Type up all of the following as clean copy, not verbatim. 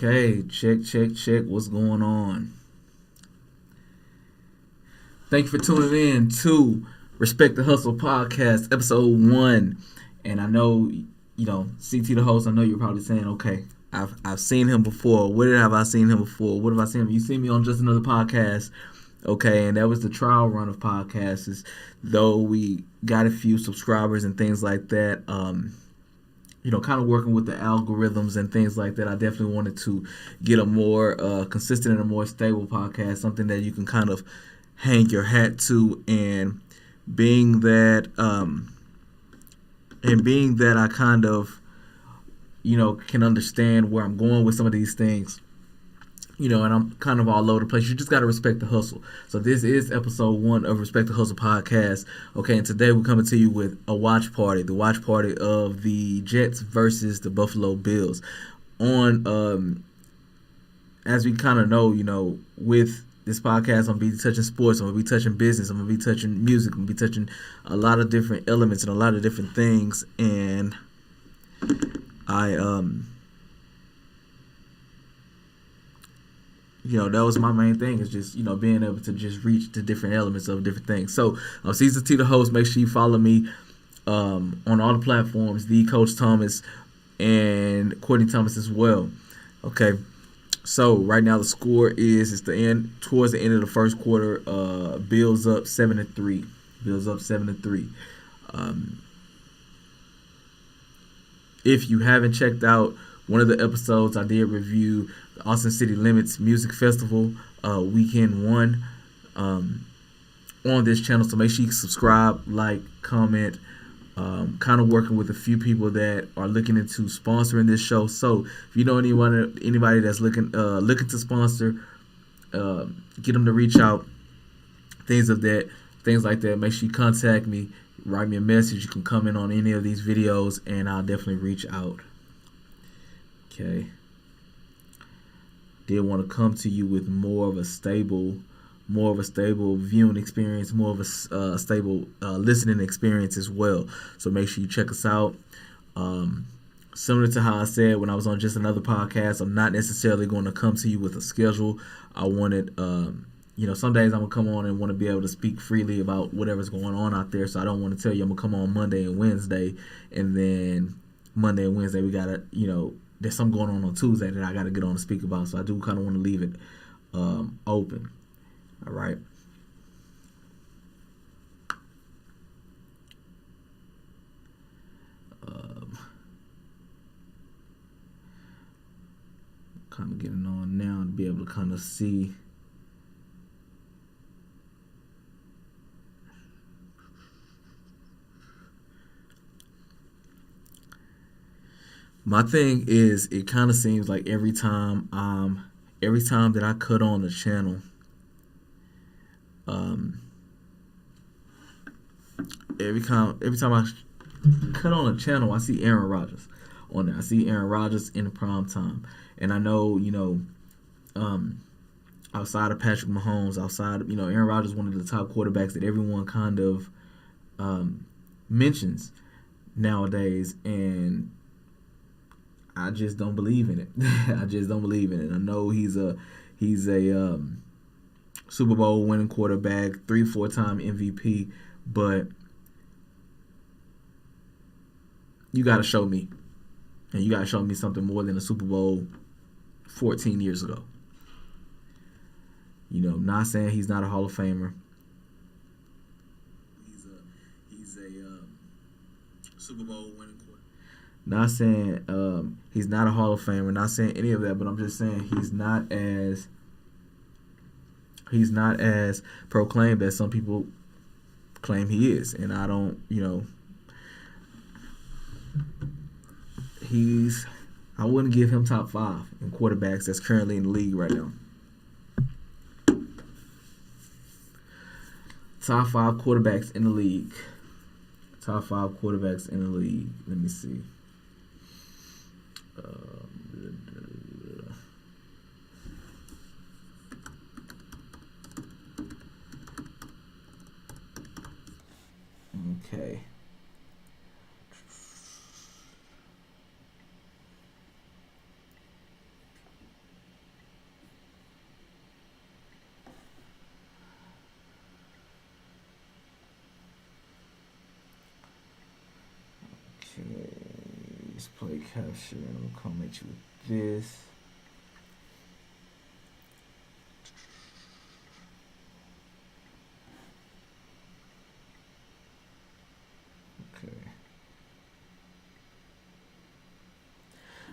Okay, check. What's going on? Thank you for tuning in to Respect the Hustle podcast, episode 1. And I know, CT the host. I know you're probably saying, okay, I've seen him before. Where have I seen him before? What have I seen him? You seen me on just another podcast, okay? And that was the trial run of podcasts. Though we got a few subscribers and things like that. Kind of working with the algorithms and things like that, I definitely wanted to get a more consistent and a more stable podcast, something that you can kind of hang your hat to. And being that I kind of, can understand where I'm going with some of these things, and I'm kind of all over the place. You just got to respect the hustle. So this is episode 1 of Respect the Hustle podcast. Okay, and today we're coming to you with a watch party, the watch party of the Jets versus the Buffalo Bills. As we kind of know, with this podcast, I'm going to be touching sports, I'm going to be touching business, I'm going to be touching music, I'm going to be touching a lot of different elements and a lot of different things. And that was my main thing, is just, being able to just reach the different elements of different things. So, Caesar T, the host, make sure you follow me on all the platforms, the Coach Thomas and Courtney Thomas as well. Okay, so right now the score is, towards the end of the first quarter, Bills up 7-3. Bills up 7-3. If you haven't checked out one of the episodes, I did review the Austin City Limits Music Festival weekend 1 on this channel. So make sure you subscribe, like, comment. Kind of working with a few people that are looking into sponsoring this show. So if you know anybody that's looking to sponsor, get them to reach out. Things like that. Make sure you contact me. Write me a message. You can comment on any of these videos, and I'll definitely reach out. Okay. Did want to come to you with more of a stable viewing experience, more of a stable listening experience as well. So make sure you check us out. Similar to how I said when I was on just another podcast, I'm not necessarily going to come to you with a schedule. I wanted, some days I'm going to come on and want to be able to speak freely about whatever's going on out there. So I don't want to tell you I'm going to come on Monday and Wednesday, and then Monday and Wednesday we got to, there's something going on Tuesday that I got to get on to speak about. So I do kind of want to leave it open. All right. Kind of getting on now to be able to kind of see. My thing is, it kind of seems like every time that I cut on the channel, every time I cut on a channel, I see Aaron Rodgers on there. I see Aaron Rodgers in the prime time, and I know, outside of Patrick Mahomes, Aaron Rodgers is one of the top quarterbacks that everyone kind of mentions nowadays, and I just don't believe in it. I just don't believe in it. I know he's a Super Bowl winning quarterback, 3-4-time MVP, but you got to show me. And you got to show me something more than a Super Bowl 14 years ago. Not saying he's not a Hall of Famer. He's a Super Bowl winning quarterback. Not saying he's not a Hall of Famer. Not saying any of that, but I'm just saying he's not as proclaimed as some people claim he is. And I don't, I wouldn't give him top 5 in quarterbacks that's currently in the league right now. Top 5 quarterbacks in the league. Top 5 quarterbacks in the league. Let me see. Okay. Display capture. I'm gonna come at you with this. Okay.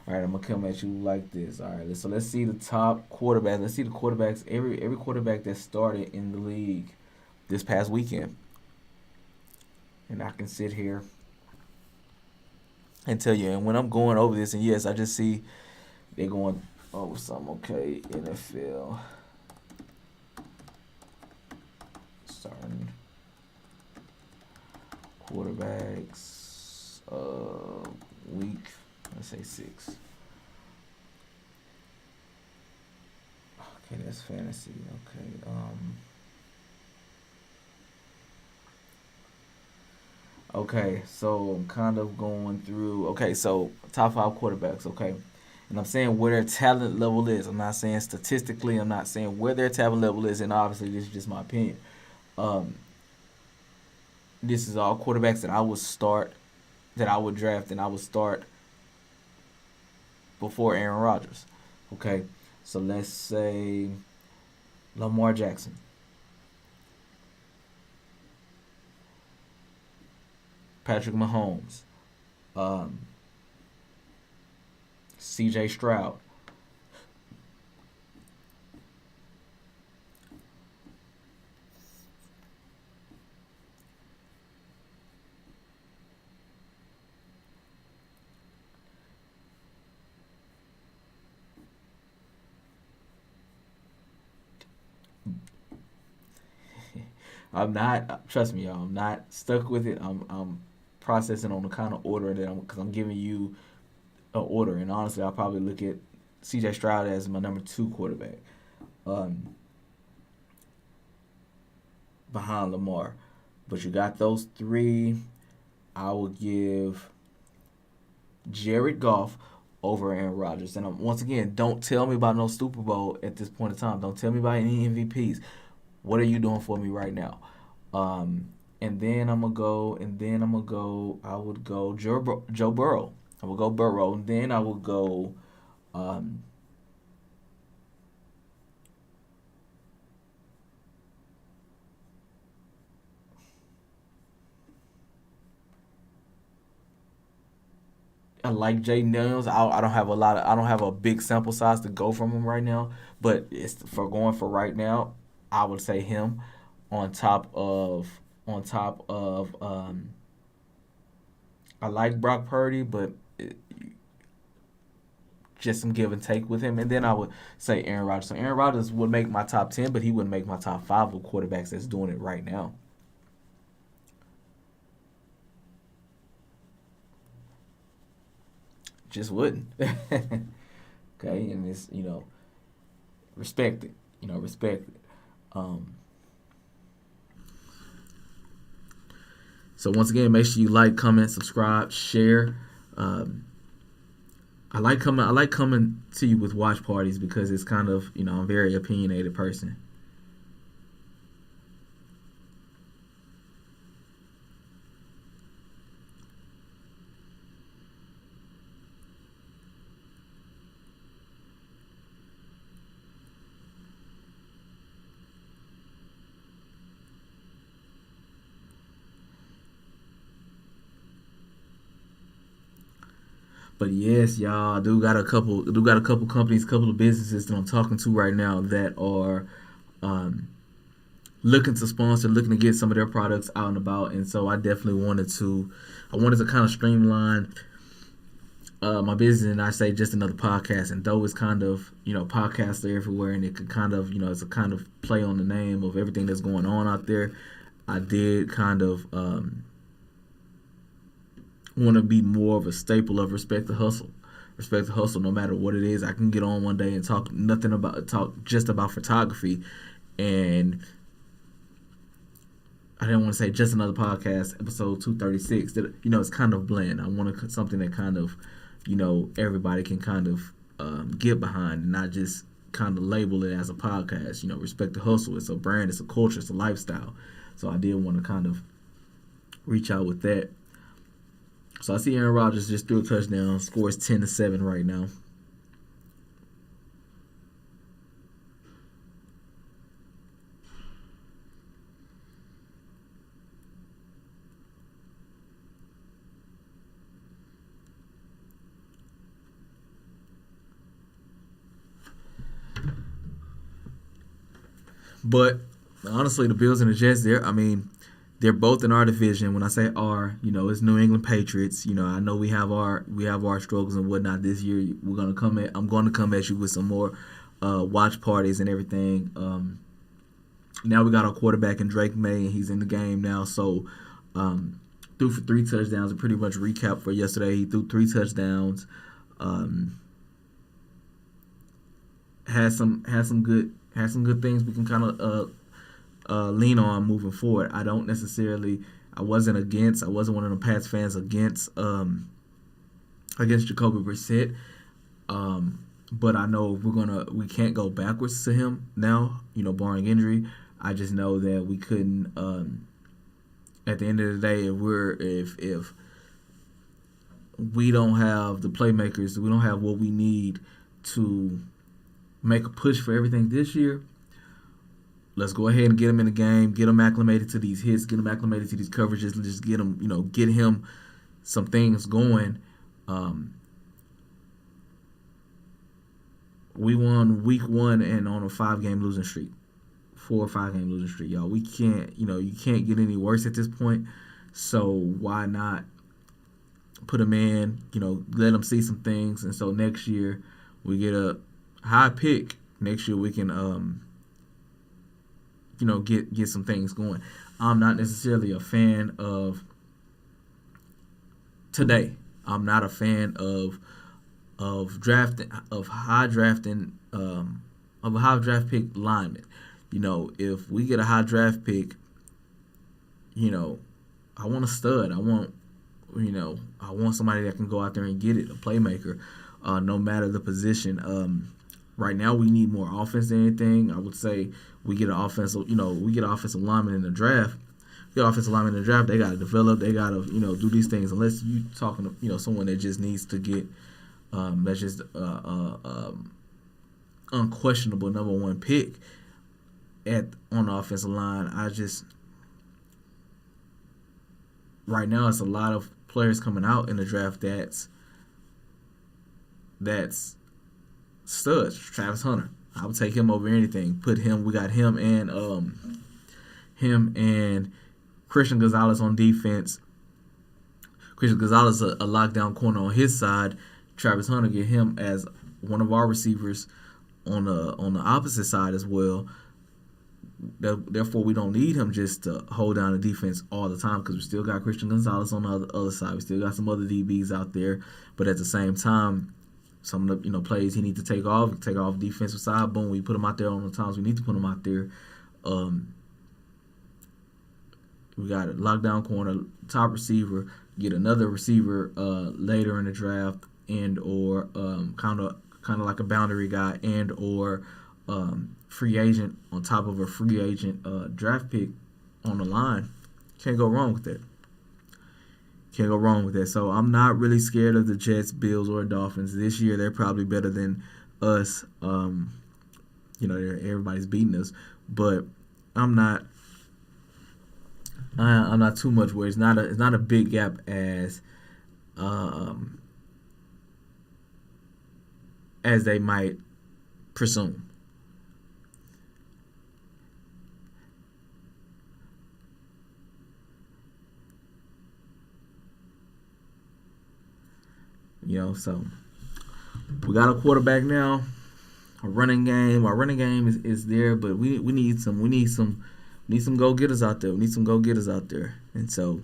All right, I'm gonna come at you like this. All right, so let's see the top quarterback. Let's see the quarterbacks. Every quarterback that started in the league this past weekend, and I can sit here and tell you. And when I'm going over this, and yes, I just see they're going over some. Okay, NFL starting quarterbacks. Week. Let's say 6. Okay, that's fantasy. Okay. Okay, so I'm kind of going through. Okay, so top 5 quarterbacks. Okay, and I'm saying where their talent level is. I'm not saying statistically. I'm not saying where their talent level is, and obviously this is just my opinion. Um, this is all quarterbacks that I would start, that I would draft, and I would start before Aaron Rodgers. Okay, so let's say Lamar Jackson, Patrick Mahomes, um, C.J. Stroud. I'm not. Trust me, y'all. I'm not stuck with it. I'm processing on the kind of order that because I'm giving you an order, and honestly, I'll probably look at C.J. Stroud as my number 2 quarterback, um, behind Lamar. But you got those 3. I will give Jared Goff over Aaron Rodgers. And once again, don't tell me about no Super Bowl at this point in time. Don't tell me about any MVPs. What are you doing for me right now? And then I'm gonna go. And then I'm gonna go. I would go Joe Burrow. I will go Burrow. And then I will go. Um, I like Jay Daniels. I don't have a lot of. I don't have a big sample size to go from him right now. But it's for going for right now. I would say him on top of on top of. I like Brock Purdy, but just some give and take with him. And then I would say Aaron Rodgers. So Aaron Rodgers would make my top 10, but he wouldn't make my top 5 of quarterbacks that's doing it right now. Just wouldn't. Okay, and it's respect it. Respect it. Um, so once again, make sure you like, comment, subscribe, share. Um, I like coming to you with watch parties because it's kind of I'm a very opinionated person. But yes, y'all, I do got a couple companies, couple of businesses that I'm talking to right now that are um, looking to sponsor, looking to get some of their products out and about. And so I wanted to kind of streamline my business, and I say just another podcast. And though it's kind of podcasts are everywhere, and it could kind of it's a kind of play on the name of everything that's going on out there. I did kind of want to be more of a staple of respect the hustle. Respect the hustle, no matter what it is. I can get on one day and talk just about photography, and I didn't want to say just another podcast, episode 236. That it's kind of bland. I want something that kind of everybody can kind of get behind, and not just kind of label it as a podcast. Respect the hustle. It's a brand. It's a culture. It's a lifestyle. So I did want to kind of reach out with that. So I see Aaron Rodgers just threw a touchdown, scores 10-7 right now. But honestly, the Bills and the Jets, they're both in our division. When I say our, it's New England Patriots. I know we have our struggles and whatnot this year. I'm going to come at you with some more watch parties and everything. Now we got our quarterback in Drake May, and he's in the game now. So threw for 3 touchdowns. And pretty much recap for yesterday. He threw 3 touchdowns. Had some good things we can kind of lean on moving forward. I wasn't one of the Pats fans against Jacoby Brissett. But I know we can't go backwards to him now, barring injury. I just know that we couldn't. At the end of the day, if we don't have the playmakers, we don't have what we need to make a push for everything this year. Let's go ahead and get him in the game, get him acclimated to these hits, get him acclimated to these coverages, and just get him some things going. We won week 1 and on a 5-game losing streak, 4 or 5-game losing streak, y'all. We can't, you can't get any worse at this point. So why not put him in? Let him see some things, and so next year we get a high pick. Next year we can get some things going. I'm not necessarily a fan of today. I'm not a fan of drafting of high drafting of a high draft pick lineman. If we get a high draft pick, I want a stud. I want somebody that can go out there and get it, a playmaker, no matter the position. Right now, we need more offense than anything. I would say we get an offensive lineman in the draft. Get offensive lineman in the draft. They got to develop. They got to do these things. Unless you talking to someone that just needs to get that's just unquestionable number 1 pick on the offensive line. Right now it's a lot of players coming out in the draft that's studs. Travis Hunter, I would take him over anything. We got him and Christian Gonzalez on defense. Christian Gonzalez a lockdown corner on his side. Travis Hunter, get him as one of our receivers on the opposite side as well. Therefore, we don't need him just to hold down the defense all the time, because we still got Christian Gonzalez on the other side. We still got some other DBs out there, but at the same time, some of the plays he needs to take off defensive side. Boom, we put him out there on the times we need to put him out there. We got a lockdown corner, top receiver, get another receiver later in the draft, and or kind of like a boundary guy, and or free agent on top of a free agent draft pick on the line. Can't go wrong with that. So I'm not really scared of the Jets, Bills, or Dolphins this year. They're probably better than us. Everybody's beating us, but I'm not too much worried. It's not a big gap as they might presume. So we got a quarterback now, a running game. Our running game is there, but we need some go getters out there. And so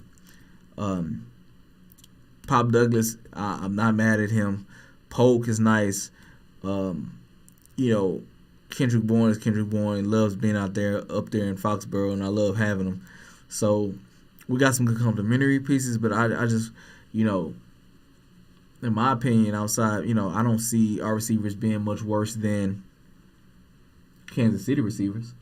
Pop Douglas, I'm not mad at him. Polk is nice. Kendrick Bourne is Kendrick Bourne. Loves being up there in Foxborough, and I love having him. So we got some good complementary pieces, but I just, in my opinion, outside, I don't see our receivers being much worse than Kansas City receivers.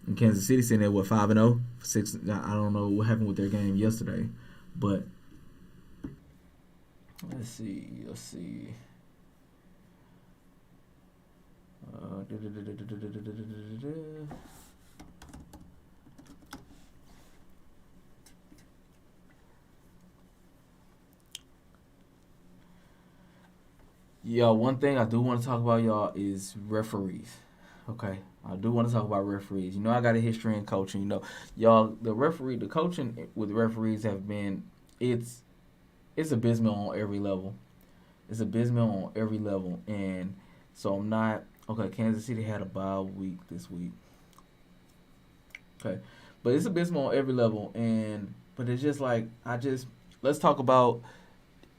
And Kansas City sitting there, 5-0, 6. I don't know what happened with their game yesterday, but Let's see. Let's see. Uh, Yo, one thing I do want to talk about, y'all, is referees. Okay, I do want to talk about referees. You know, I got a history in coaching. You know, y'all, the coaching with referees have been, it's it's abysmal on every level. It's abysmal on every level, and so I'm not okay. Kansas City had a bye week this week. Okay, but it's abysmal on every level, and but it's just like I just let's talk about.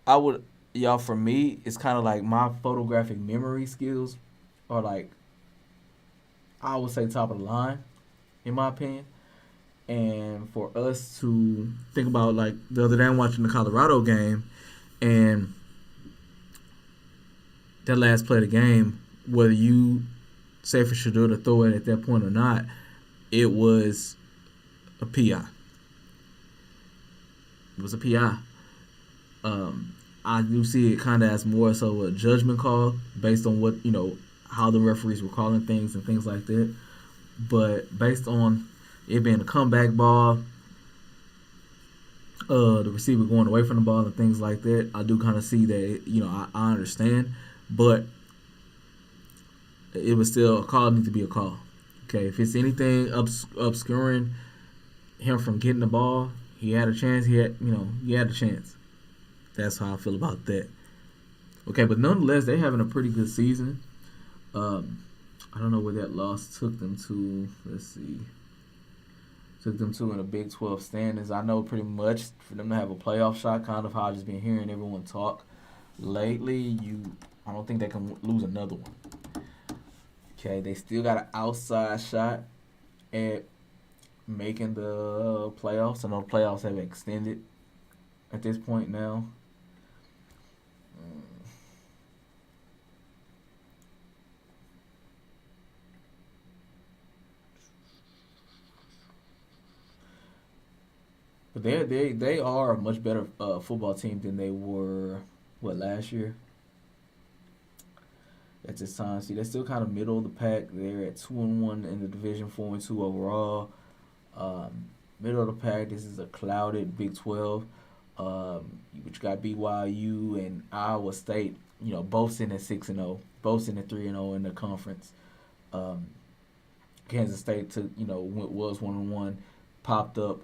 I would y'all for me, it's kind of like my photographic memory skills are like I would say top of the line in my opinion. And for us to think about like the other day, I'm watching the Colorado game, and that last play of the game, whether you say for Shador to throw it at that point or not, it was a PI. It was a PI. I do see it kind of as more so a judgment call based on what how the referees were calling things and things like that. But based on it being a comeback ball, the receiver going away from the ball and things like that, I do kind of see that. I understand, but it was still a call. Need to be a call. Okay, if it's anything obscuring him from getting the ball, he had a chance. He had a chance. That's how I feel about that. Okay, but nonetheless, they're having a pretty good season. I don't know where that loss took them to. Let's see. Took them to in the Big 12 standings. I know pretty much for them to have a playoff shot, kind of how I've just been hearing everyone talk lately. I don't think they can lose another one. Okay, they still got an outside shot at making the playoffs. I know the playoffs have extended at this point now. But they are a much better football team than they were last year at this time. See, they're still kind of middle of the pack. They're at 2-1 in the division, 4-2 overall. Middle of the pack. This is a clouded Big 12. Which got BYU and Iowa State. Both sitting at 6-0, both sitting at 3-0 in the conference. Um, Kansas State was 1-1, popped up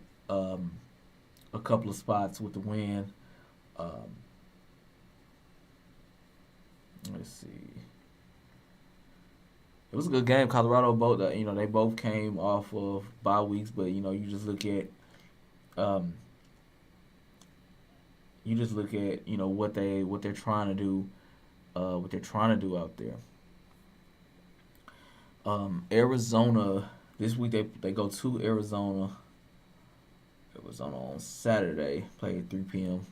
a couple of spots with the win. Um, let's see. It was a good game. Colorado both, they both came off of bye weeks, but you just look at, um, what they're trying to do, out there. Arizona this week they go to Arizona. Arizona on Saturday, play at 3 p.m.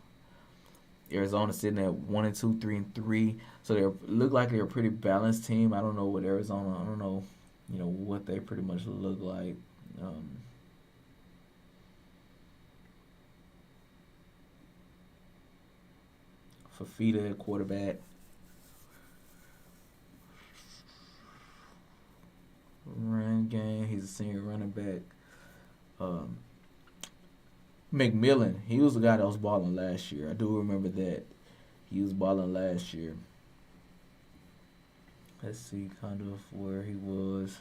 Arizona sitting at 1-2, 3-3. So they look like they're a pretty balanced team. I don't know what Arizona. I don't know, what they pretty much look like. Um, Fafita at quarterback. Run game. He's a senior running back. Um, McMillan. He was the guy that was balling last year. I do remember that. He was balling last year. Let's see kind of where he was.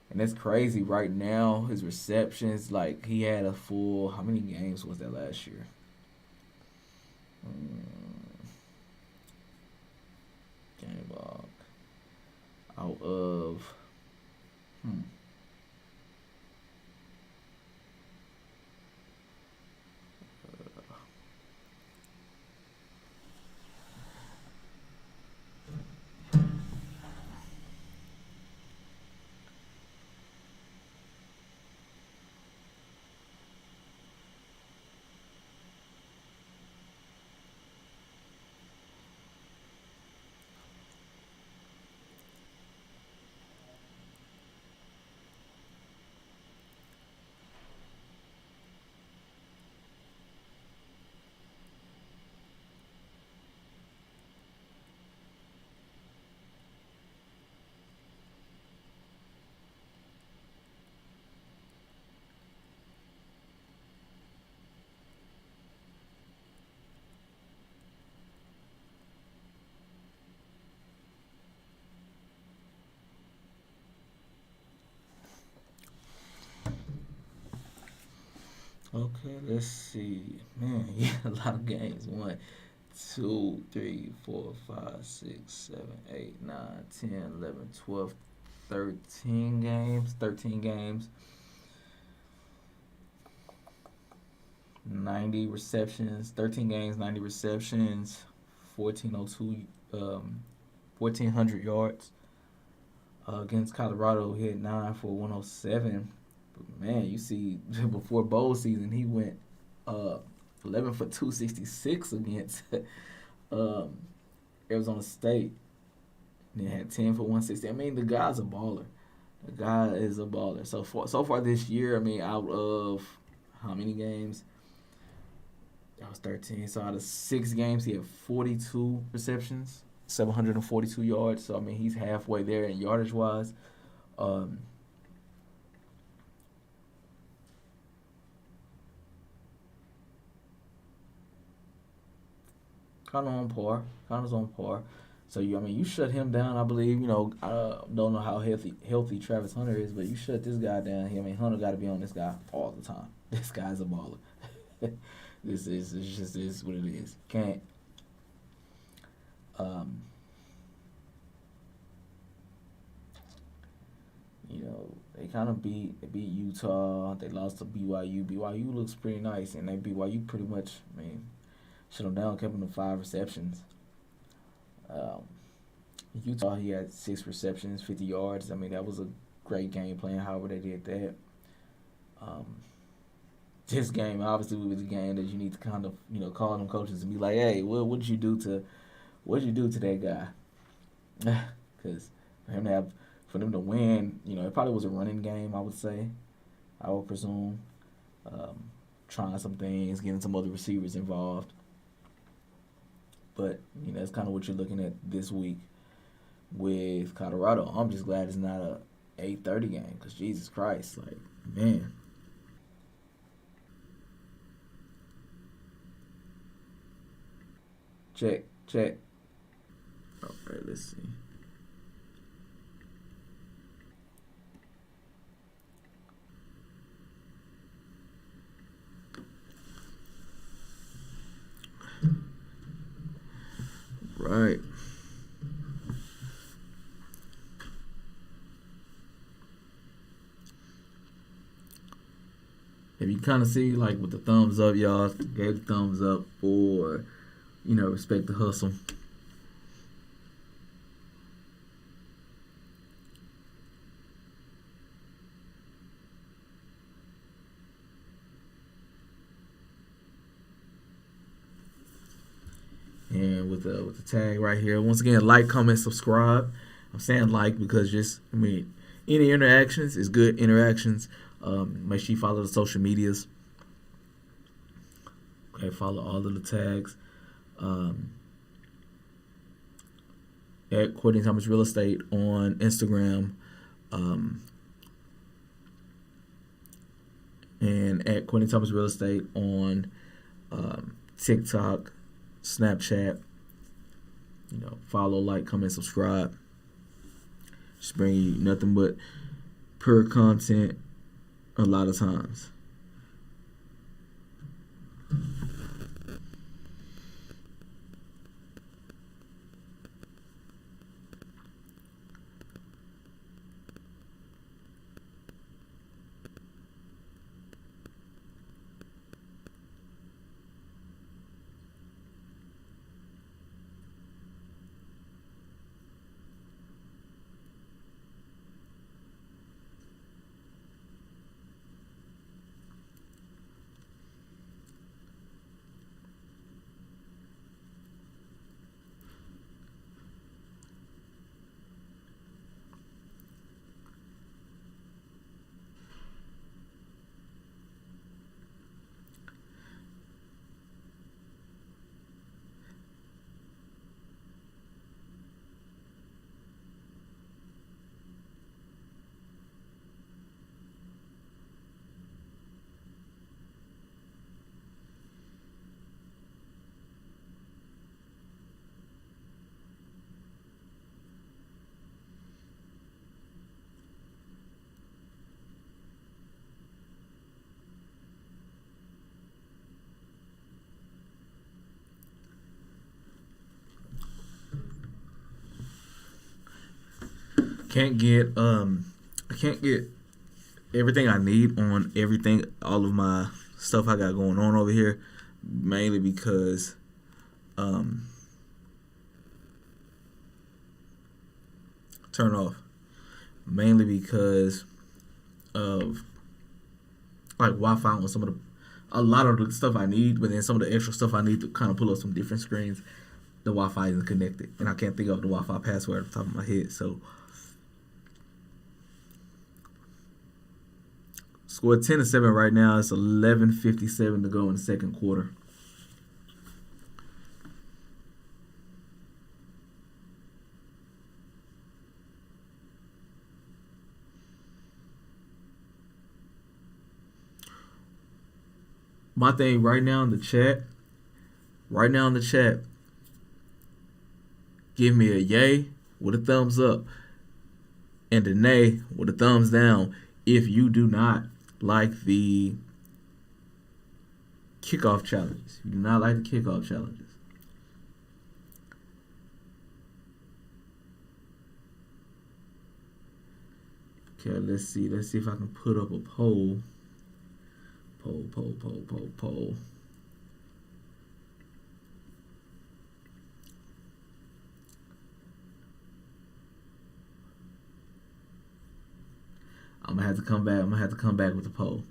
And that's crazy. Right now, his receptions, like he had a full. How many games was that last year? Game log. Out of. Okay, let's see. Man, yeah, a lot of games. 1, 2, 3, 4, 5, 6, 7, 8, 9, 10, 11, 12, 13 games. 90 receptions. 13 games, 90 receptions. 1402, 1,400 yards. Against Colorado, he hit 9 for 107. But man, you see, before bowl season, he went uh, 11 for 266 against um, Arizona State. And he had 10 for 160. I mean, the guy's a baller. The guy is a baller. So far this year, I mean, out of how many games? That was 13. So out of 6 games, he had 42 receptions, 742 yards. So I mean, he's halfway there in yardage wise. Um, kind of on par. Kind of on par. So I mean, you shut him down. I believe. I don't know how healthy Travis Hunter is, but you shut this guy down. I mean, Hunter got to be on this guy all the time. This guy's a baller. This is it's just is what it is. Can't. Um, they kind of beat Utah. They lost to BYU. BYU looks pretty nice, and they BYU pretty much. I mean, shut them down, kept them to 5 receptions. Um, Utah, he had 6 receptions, 50 yards. I mean, that was a great game plan. However, they did that. Um, this game obviously was a game that you need to kind of call them coaches and be like, hey, what did you do to that guy? Because for them to win, it probably was a running game. I would say, I would presume, trying some things, getting some other receivers involved. But that's kind of what you're looking at this week with Colorado. I'm just glad it's not a 8:30 game because Jesus Christ, like man. Check. All right, let's see. Right. If you kind of see, like, with the thumbs up, y'all gave the thumbs up for, respect the hustle. And with the tag right here, once again, like, comment, subscribe. I'm saying like because any interactions is good interactions. Make sure you follow the social medias. Okay, follow all of the tags. At Courtney Thomas Real Estate on Instagram. And at Courtney Thomas Real Estate on TikTok, Snapchat. Follow, like, comment, subscribe. Just bring you nothing but pure content a lot of times. Can't get I can't get everything I need on everything, all of my stuff I got going on over here, mainly because um turn off. Mainly because of like Wi-Fi on some of the a lot of the stuff I need, but then some of the extra stuff I need to kind of pull up some different screens. The Wi-Fi isn't connected, and I can't think of the Wi-Fi password off the top of my head. So, score 10-7 right now. It's 11:57 to go in the second quarter. My thing right now in the chat, give me a yay with a thumbs up and a nay with a thumbs down if you do not like the kickoff challenges. If you do not like the kickoff challenges. Okay, let's see. Let's see if I can put up a poll. Poll. I'm gonna have to come back with a poll.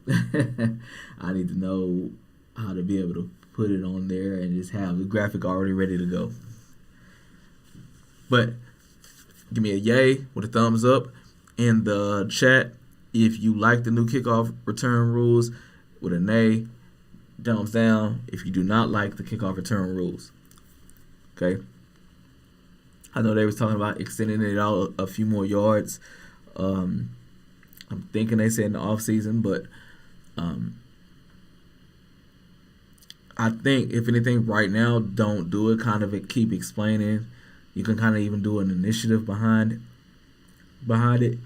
I need to know how to be able to put it on there and just have the graphic already ready to go. But give me a yay with a thumbs up in the chat if you like the new kickoff return rules, with a nay, thumbs down if you do not like the kickoff return rules. Okay. I know they was talking about extending it out a few more yards. I'm thinking they said in the off season, but I think if anything right now, don't do it. Kind of keep explaining. You can kind of even do an initiative behind it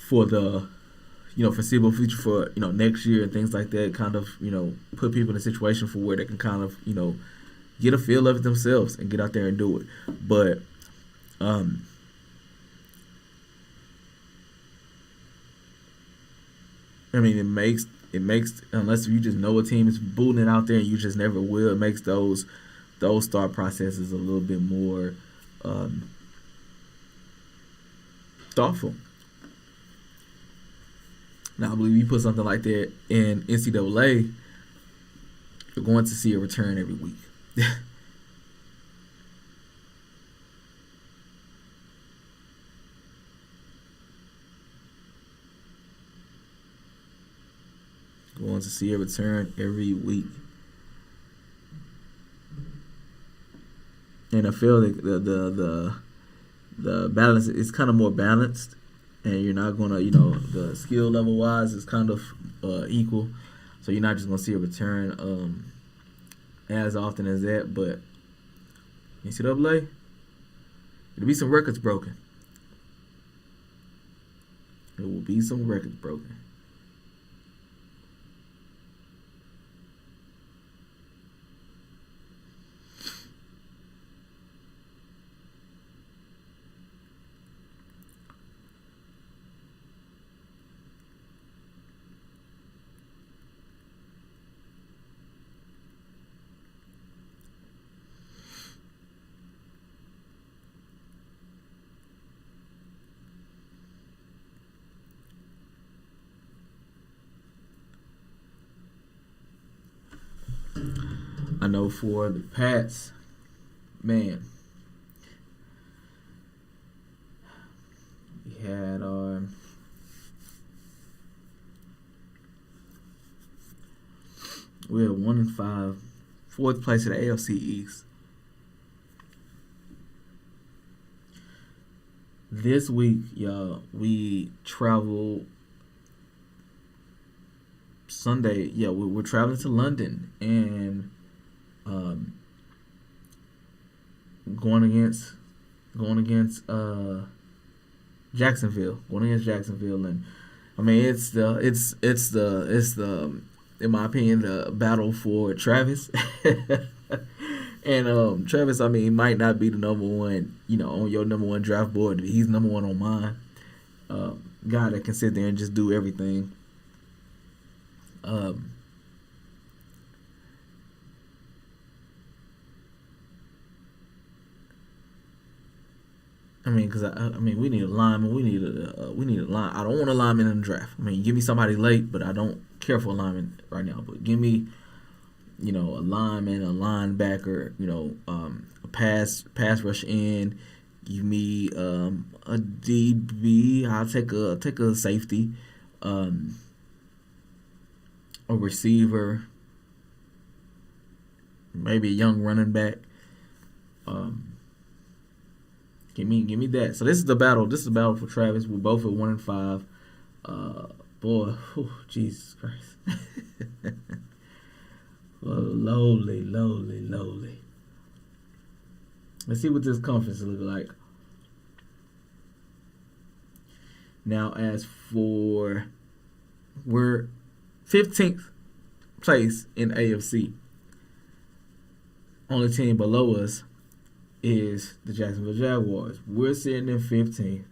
for the foreseeable future, for next year and things like that. Kind of put people in a situation for where they can kind of get a feel of it themselves and get out there and do it. But I mean, it makes unless you just know a team is booting it out there and you just never will, it makes those start processes a little bit more thoughtful. Now, I believe you put something like that in NCAA, you're going to see a return every week. Going to see a return every week. And I feel like the balance is kind of more balanced, and you're not gonna, the skill level wise is kind of equal, so you're not just gonna see a return as often as that. But NCAA, it'll be some records broken. There will be some records broken. I know for the Pats, man, we had we're 1-5, fourth place in the AFC East. This week, y'all, we travel Sunday. Yeah, we're traveling to London and going against Jacksonville. Going against Jacksonville, and I mean it's the in my opinion the battle for Travis. And Travis, I mean, he might not be the number one, on your number one draft board. He's number one on mine. Guy that can sit there and just do everything. Um, I mean, because we need a lineman. We need a line. I don't want a lineman in the draft. I mean, give me somebody late, but I don't care for a lineman right now. But give me, a lineman, a linebacker, a pass rush in. Give me a DB. I'll take a safety, a receiver, maybe a young running back. Um, Give me that. So this is the battle. This is the battle for Travis. We're both at 1-5. Boy, Jesus Christ. Lowly. Let's see what this conference looks like. Now, as for we're 15th place in AFC. Only team below us is the Jacksonville Jaguars. We're sitting in 15th.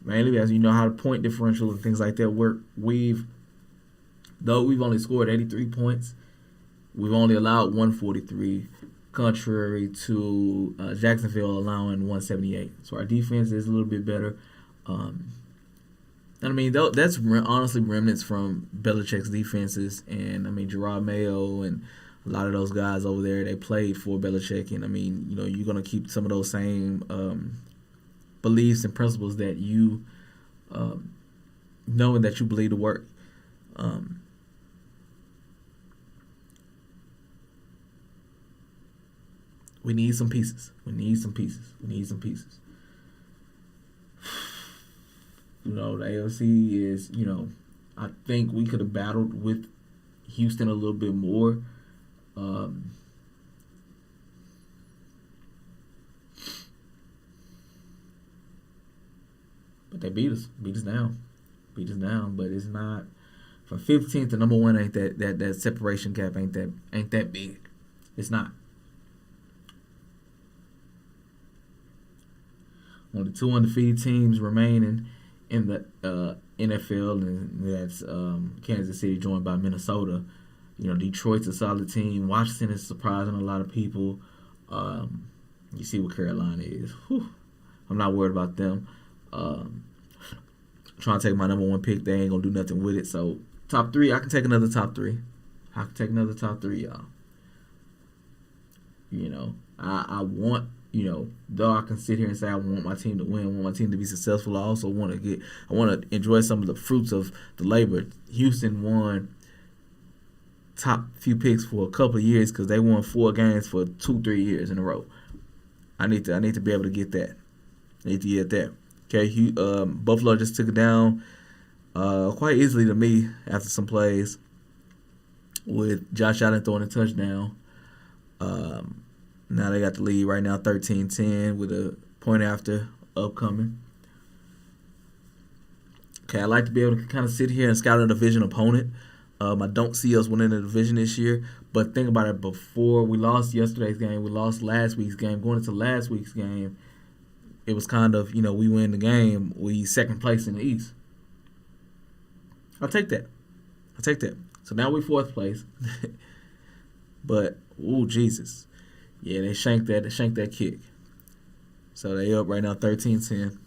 Mainly because you know how the point differential and things like that work. We've only scored 83 points, we've only allowed 143, contrary to Jacksonville allowing 178. So our defense is a little bit better. And I mean, that's honestly remnants from Belichick's defenses. And I mean, Gerard Mayo and a lot of those guys over there, they played for Belichick. And I mean, you're going to keep some of those same beliefs and principles that you know and that you believe to work. We need some pieces. The AFC is, I think we could have battled with Houston a little bit more. But they beat us down. But it's not from 15th to number one. Ain't that separation gap ain't that big. It's not. Only two undefeated teams remaining in the NFL, and that's Kansas City, joined by Minnesota. Detroit's a solid team. Washington is surprising a lot of people. You see what Carolina is. Whew. I'm not worried about them. Trying to take my number one pick. They ain't going to do nothing with it. So, top three, I can take another top three. Y'all. I want, though I can sit here and say I want my team to win, I want my team to be successful, I also want to enjoy some of the fruits of the labor. Houston won top few picks for a couple of years because they won 4 games for 2-3 years in a row. I need to be able to get that. Okay, Buffalo just took it down quite easily to me after some plays with Josh Allen throwing a touchdown. Now they got the lead right now, 13-10 with a point after upcoming. Okay, I like to be able to kind of sit here and scout a division opponent. I don't see us winning the division this year, but think about it. Before we lost yesterday's game, we lost last week's game. Going into last week's game, it was kind of, we win the game, we second place in the East. I'll take that. So now we're 4th place. But, ooh, Jesus. Yeah, they shanked that kick. So they up right now 13-10.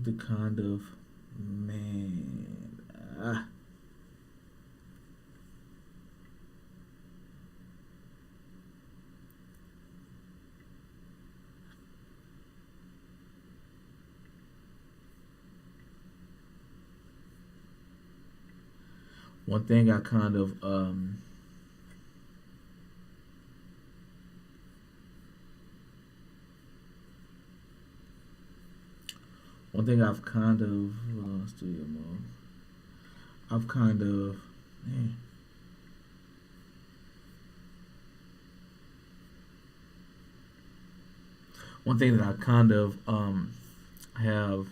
the kind of man. One thing I kind of one thing I've kind of studio mode. I've kind of man. One thing that I kind of have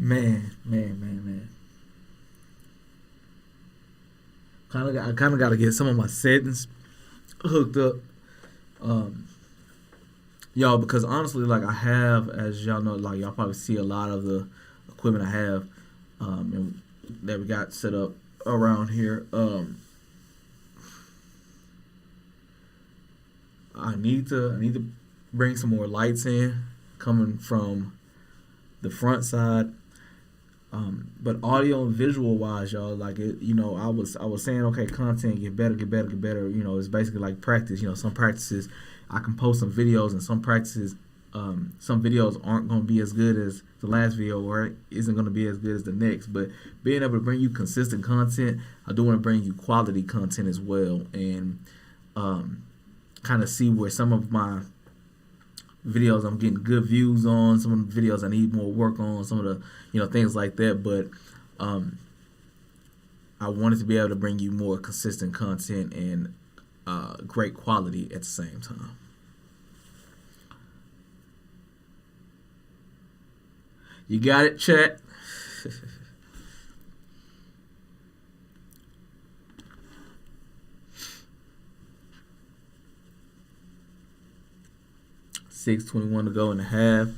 man. I kind of got to get some of my settings hooked up, y'all. Because honestly, like I have, as y'all know, like y'all probably see a lot of the equipment I have, and that we got set up around here. I need to bring some more lights in coming from the front side. But audio and visual wise, y'all, like it, I was saying, okay, content get better. It's basically like practice. Some practices I can post some videos, and some practices, some videos aren't going to be as good as the last video, or isn't going to be as good as the next. But being able to bring you consistent content, I do want to bring you quality content as well, and kind of see where some of my videos I'm getting good views on, some of the videos I need more work on, some of the things like that. But I wanted to be able to bring you more consistent content and great quality at the same time. You got it, chat? 6:21 to go in the half.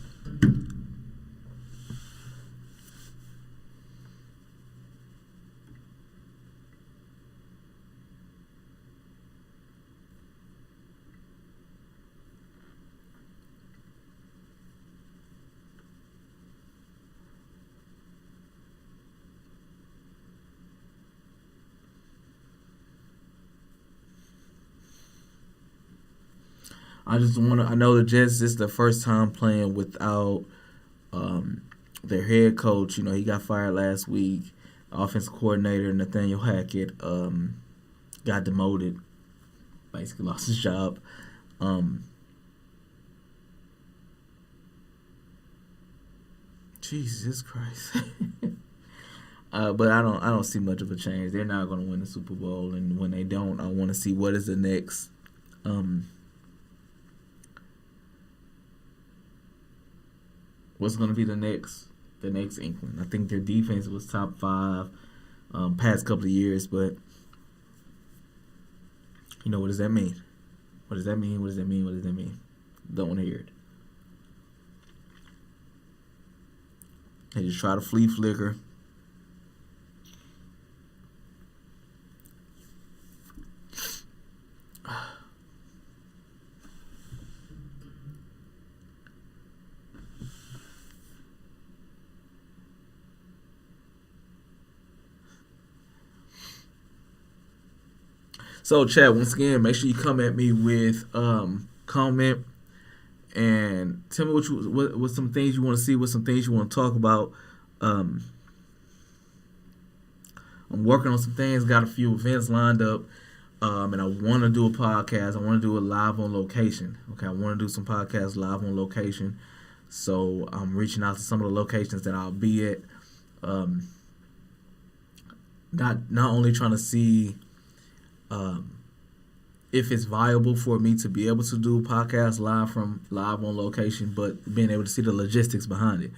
I know the Jets, this is the first time playing without their head coach. He got fired last week. Offensive coordinator Nathaniel Hackett got demoted, basically lost his job. Jesus Christ. But I don't see much of a change. They're not going to win the Super Bowl, and when they don't, I want to see what is the next what's going to be the next inkling. I think their defense was top 5 past couple of years, but what does that mean? What does that mean? Don't want to hear it. They just try to flea flicker. So, chat, once again, make sure you come at me with comment and tell me what some things you want to see, what some things you want to talk about. I'm working on some things, got a few events lined up, and I want to do a podcast. I want to do it live on location. Okay, I want to do some podcasts live on location. So I'm reaching out to some of the locations that I'll be at. Not only trying to see if it's viable for me to be able to do podcasts live on location, but being able to see the logistics behind it.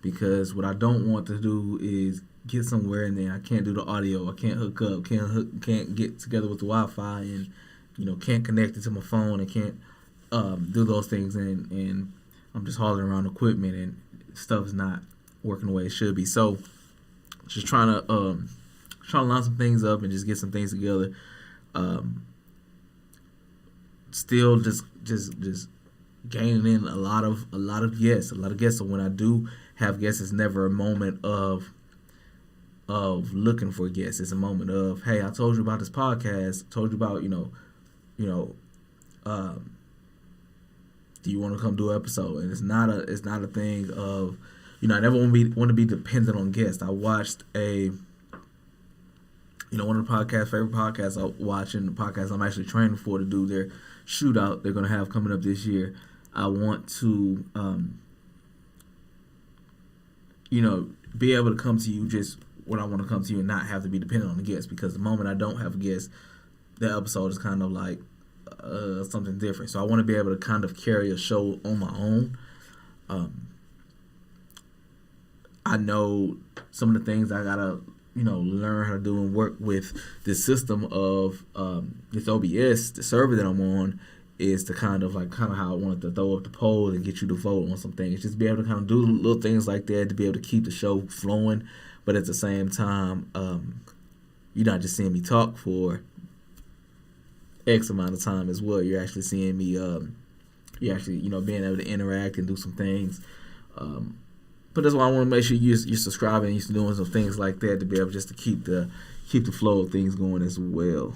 because what I don't want to do is get somewhere and then I can't do the audio, I can't hook up, can't get together with the Wi-Fi, and can't connect it to my phone, and can't do those things, and I'm just hauling around equipment and stuff's not working the way it should be. So just trying to line some things up and just get some things together. Still just gaining in a lot of guests. So when I do have guests, it's never a moment of looking for guests. It's a moment of, hey, I told you about this podcast. Told you about do you want to come do an episode? And it's not a thing of, I never want to be dependent on guests. I watched one of the favorite podcasts I watch, and the podcast I'm actually training for to do their shootout they're going to have coming up this year. I want to, be able to come to you just when I want to come to you and not have to be dependent on the guests, because the moment I don't have a guest, the episode is kind of like something different. So I want to be able to kind of carry a show on my own. I know some of the things I gotta learn how to do and work with this system of this OBS, the server that I'm on, is to kind of how I wanted to throw up the poll and get you to vote on some things. Just be able to kind of do little things like that to be able to keep the show flowing, but at the same time, you're not just seeing me talk for X amount of time as well. You're actually seeing me, you're actually being able to interact and do some things. But that's why I want to make sure you're subscribing, you're doing some things like that to be able just to keep the flow of things going as well.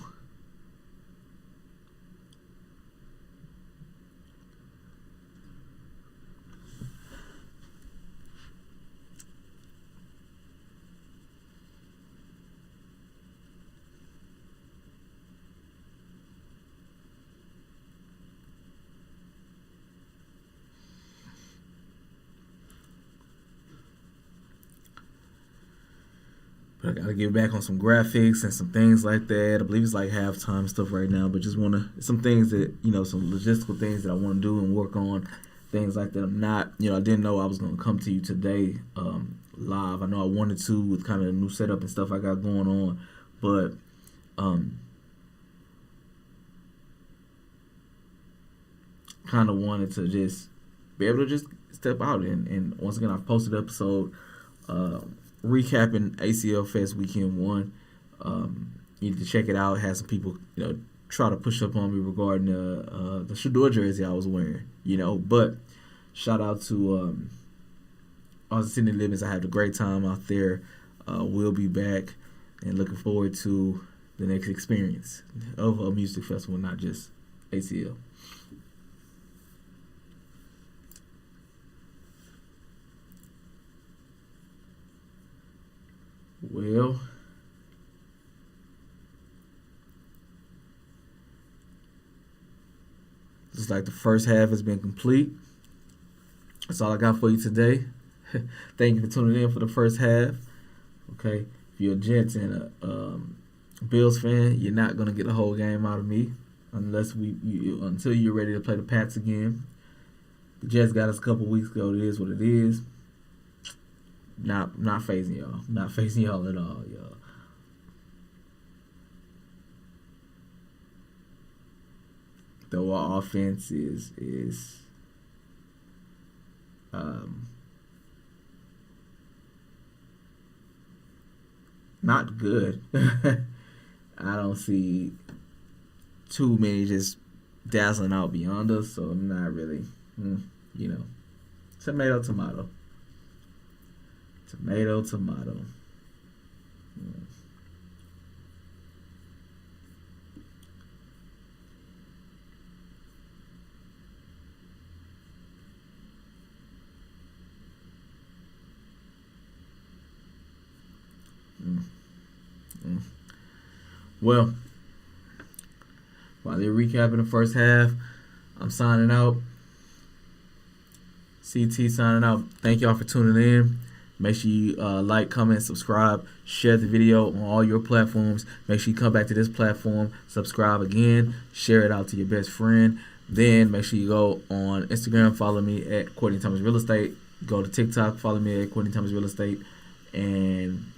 I gotta get back on some graphics and some things like that. I believe it's like halftime stuff right now, but just some things that, some logistical things that I want to do and work on, things like that. I'm not, I didn't know I was gonna come to you today live. I know I wanted to with kind of the new setup and stuff I got going on, but kind of wanted to just be able to just step out and once again, I've posted an episode recapping ACL Fest Weekend 1. You need to check it out. Had some people, try to push up on me regarding the Shedeur jersey I was wearing, But shout out to Austin City Limits. I had a great time out there. We'll be back and looking forward to the next experience of a music festival, not just ACL. Well, just like the first half has been complete. That's all I got for you today. Thank you for tuning in for the first half. Okay, if you're a Jets and a Bills fan, you're not gonna get the whole game out of me unless until you're ready to play the Pats again. The Jets got us a couple weeks ago. It is what it is. Not phasing y'all. Not phasing y'all at all, y'all. Though our offense is not good. I don't see too many just dazzling out beyond us, so I'm not really, tomato. Tomato. Well, while they're recapping the first half, I'm signing out. CT signing out. Thank y'all for tuning in. Make sure you like, comment, subscribe, share the video on all your platforms. Make sure you come back to this platform, subscribe again, share it out to your best friend. Then make sure you go on Instagram, follow me at Courtney Thomas Real Estate, Go to TikTok, follow me at Quentin Thomas Real Estate, and